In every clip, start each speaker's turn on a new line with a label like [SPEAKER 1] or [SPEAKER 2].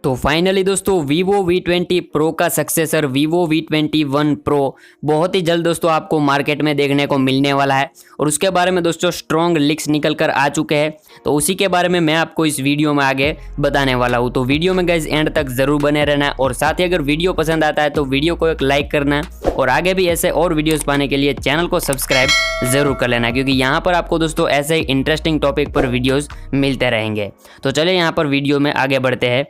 [SPEAKER 1] तो फाइनली दोस्तों Vivo V20 Pro का सक्सेसर Vivo V21 Pro बहुत ही जल्द दोस्तों आपको मार्केट में देखने को मिलने वाला है और उसके बारे में दोस्तों स्ट्रॉन्ग लीक्स निकल कर आ चुके हैं। तो उसी के बारे में मैं आपको इस वीडियो में आगे बताने वाला हूँ। तो वीडियो में गाइस एंड तक जरूर बने रहना और साथ ही अगर वीडियो पसंद आता है तो वीडियो को एक लाइक करना और आगे भी ऐसे और वीडियोस पाने के लिए चैनल को सब्सक्राइब जरूर कर लेना, क्योंकि यहाँ पर आपको दोस्तों ऐसे ही इंटरेस्टिंग टॉपिक पर वीडियोस मिलते रहेंगे। तो चलिए यहाँ पर वीडियो में आगे बढ़ते हैं।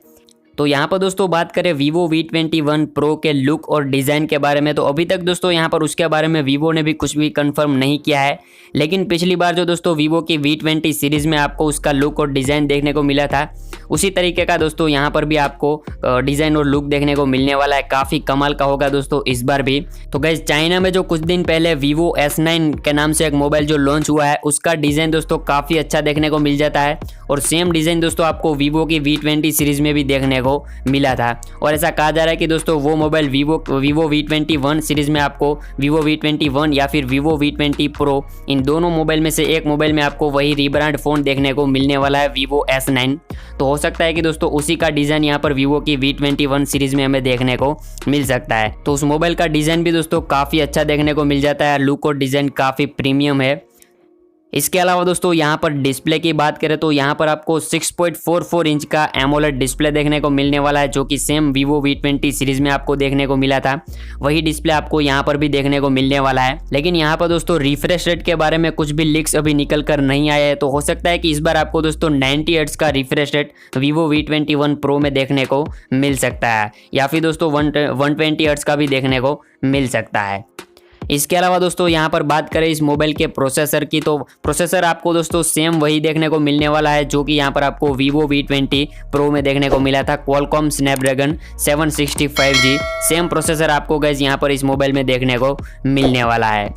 [SPEAKER 1] तो यहाँ पर दोस्तों बात करें Vivo V21 Pro के लुक और डिज़ाइन के बारे में, तो अभी तक दोस्तों यहाँ पर उसके बारे में Vivo ने भी कुछ भी कंफर्म नहीं किया है। लेकिन पिछली बार जो दोस्तों Vivo की V20 सीरीज़ में आपको उसका लुक और डिज़ाइन देखने को मिला था, उसी तरीके का दोस्तों यहाँ पर भी आपको डिज़ाइन और लुक देखने को मिलने वाला है। काफ़ी कमाल का होगा दोस्तों इस बार भी। तो गाइस चाइना में जो कुछ दिन पहले Vivo S9 के नाम से एक मोबाइल जो लॉन्च हुआ है, उसका डिज़ाइन दोस्तों काफ़ी अच्छा देखने को मिल जाता है और सेम डिज़ाइन दोस्तों आपको Vivo की V20 सीरीज़ में भी देखने को मिला था। और ऐसा कहा जा रहा है कि दोस्तों वो मोबाइल Vivo V21 सीरीज़ में आपको Vivo V21 या फिर Vivo V20 Pro, इन दोनों मोबाइल में से एक मोबाइल में आपको वही रीब्रांड फ़ोन देखने को मिलने वाला है Vivo S9। तो हो सकता है कि दोस्तों उसी का डिज़ाइन यहाँ पर Vivo की V21 सीरीज़ में हमें देखने को मिल सकता है। तो उस मोबाइल का डिज़ाइन भी दोस्तों काफ़ी अच्छा देखने को मिल जाता है, लुक और डिज़ाइन काफ़ी प्रीमियम है। इसके अलावा दोस्तों यहाँ पर डिस्प्ले की बात करें तो यहाँ पर आपको 6.44 इंच का एमोलेड डिस्प्ले देखने को मिलने वाला है, जो कि सेम Vivo V20 सीरीज़ में आपको देखने को मिला था। वही डिस्प्ले आपको यहाँ पर भी देखने को मिलने वाला है। लेकिन यहाँ पर दोस्तों रिफ्रेश रेट के बारे में कुछ भी लीक्स अभी निकल कर नहीं आए हैं, तो हो सकता है कि इस बार आपको दोस्तों 90 हर्ट्ज का refresh rate Vivo V21 Pro में देखने को मिल सकता है, या फिर दोस्तों 120 हर्ट्ज का भी देखने को मिल सकता है। इसके अलावा दोस्तों यहाँ पर बात करें इस मोबाइल के प्रोसेसर की, तो प्रोसेसर आपको दोस्तों सेम वही देखने को मिलने वाला है जो कि यहाँ पर आपको Vivo V20 Pro में देखने को मिला था। Qualcomm Snapdragon 765G same processor आपको गाइस यहाँ पर इस मोबाइल में देखने को मिलने वाला है।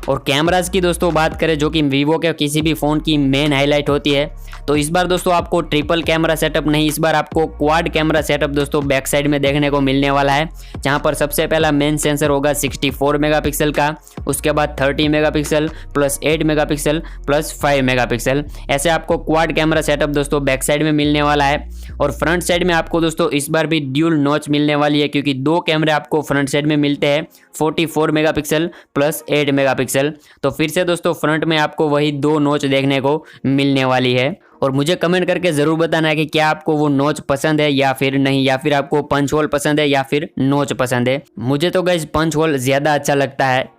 [SPEAKER 1] और कैमरास की दोस्तों बात करें, जो कि Vivo के किसी भी फ़ोन की मेन हाईलाइट होती है, तो इस बार दोस्तों आपको ट्रिपल कैमरा सेटअप नहीं, इस बार आपको क्वाड कैमरा सेटअप दोस्तों बैक साइड में देखने को मिलने वाला है, जहां पर सबसे पहला मेन सेंसर होगा 64 मेगापिक्सल का, उसके बाद 30 megapixel plus 8 megapixel plus 5 megapixel, ऐसे आपको क्वाड कैमरा सेटअप दोस्तों बैक साइड में मिलने वाला है। और फ्रंट साइड में आपको दोस्तों इस बार भी ड्यूल नॉच मिलने वाली है, क्योंकि दो कैमरे आपको फ्रंट साइड में मिलते हैं 44 मेगापिक्सल प्लस 8 मेगापिक्सल। तो फिर से दोस्तों फ्रंट में आपको वही दो नॉच देखने को मिलने वाली है। और मुझे कमेंट करके ज़रूर बताना है कि क्या आपको वो नॉच पसंद है या फिर नहीं, या फिर आपको पंच होल पसंद है या फिर नॉच पसंद है। मुझे तो गाइस पंच होल ज़्यादा अच्छा लगता है।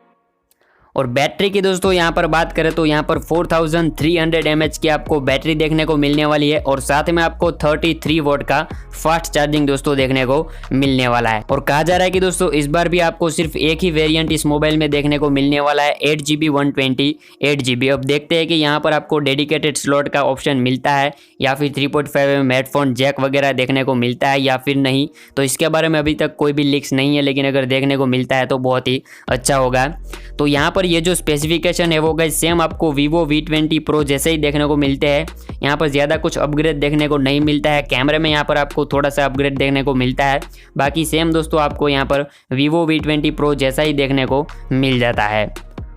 [SPEAKER 1] और बैटरी की दोस्तों यहाँ पर बात करें तो यहाँ पर 4300 mAh की आपको बैटरी देखने को मिलने वाली है और साथ में आपको 33 वोट का फास्ट चार्जिंग दोस्तों देखने को मिलने वाला है। और कहा जा रहा है कि दोस्तों इस बार भी आपको सिर्फ एक ही वेरिएंट इस मोबाइल में देखने को मिलने वाला है, 8GB 128GB। अब देखते हैं कि यहाँ पर आपको डेडिकेटेड स्लॉट का ऑप्शन मिलता है या फिर 3.5mm हेडफोन जैक वगैरह देखने को मिलता है या फिर नहीं, तो इसके बारे में अभी तक कोई भी लीक्स नहीं है, लेकिन अगर देखने को मिलता है तो बहुत ही अच्छा होगा। तो यहाँ पर ये जो स्पेसिफिकेशन है वो गाइस सेम आपको Vivo V20 Pro जैसे ही देखने को मिलते हैं। यहाँ पर ज़्यादा कुछ अपग्रेड देखने को नहीं मिलता है, कैमरे में यहाँ पर आपको थोड़ा सा अपग्रेड देखने को मिलता है, बाकी सेम दोस्तों आपको यहाँ पर Vivo V20 Pro जैसा ही देखने को मिल जाता है।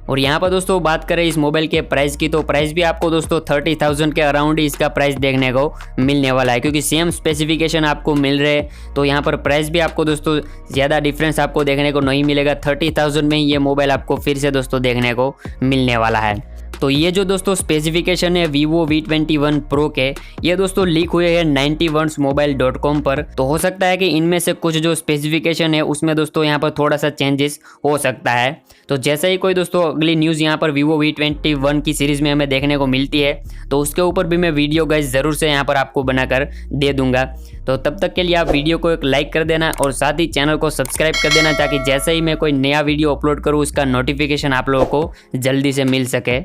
[SPEAKER 1] और यहाँ पर दोस्तों बात करें इस मोबाइल के प्राइस की, तो प्राइस भी आपको दोस्तों 30,000 के अराउंड ही इसका प्राइस देखने को मिलने वाला है, क्योंकि सेम स्पेसिफिकेशन आपको मिल रहे हैं। तो यहाँ पर प्राइस भी आपको दोस्तों ज़्यादा डिफरेंस आपको देखने को नहीं मिलेगा, 30,000 में ही ये मोबाइल आपको फिर से दोस्तों देखने को मिलने वाला है। तो ये जो दोस्तों स्पेसिफिकेशन है Vivo V21 Pro के, ये दोस्तों लीक हुए हैं 91mobile.com पर। तो हो सकता है कि इनमें से कुछ जो स्पेसिफिकेशन है उसमें दोस्तों यहाँ पर थोड़ा सा चेंजेस हो सकता है। तो जैसे ही कोई दोस्तों अगली न्यूज़ यहाँ पर Vivo V21 की सीरीज़ में हमें देखने को मिलती है, तो उसके ऊपर भी मैं वीडियो गाइस ज़रूर से यहाँ पर आपको बनाकर दे दूंगा। तो तब तक के लिए आप वीडियो को एक लाइक कर देना और साथ ही चैनल को सब्सक्राइब कर देना, ताकि जैसे ही मैं कोई नया वीडियो अपलोड करूँ उसका नोटिफिकेशन आप लोगों को जल्दी से मिल सके।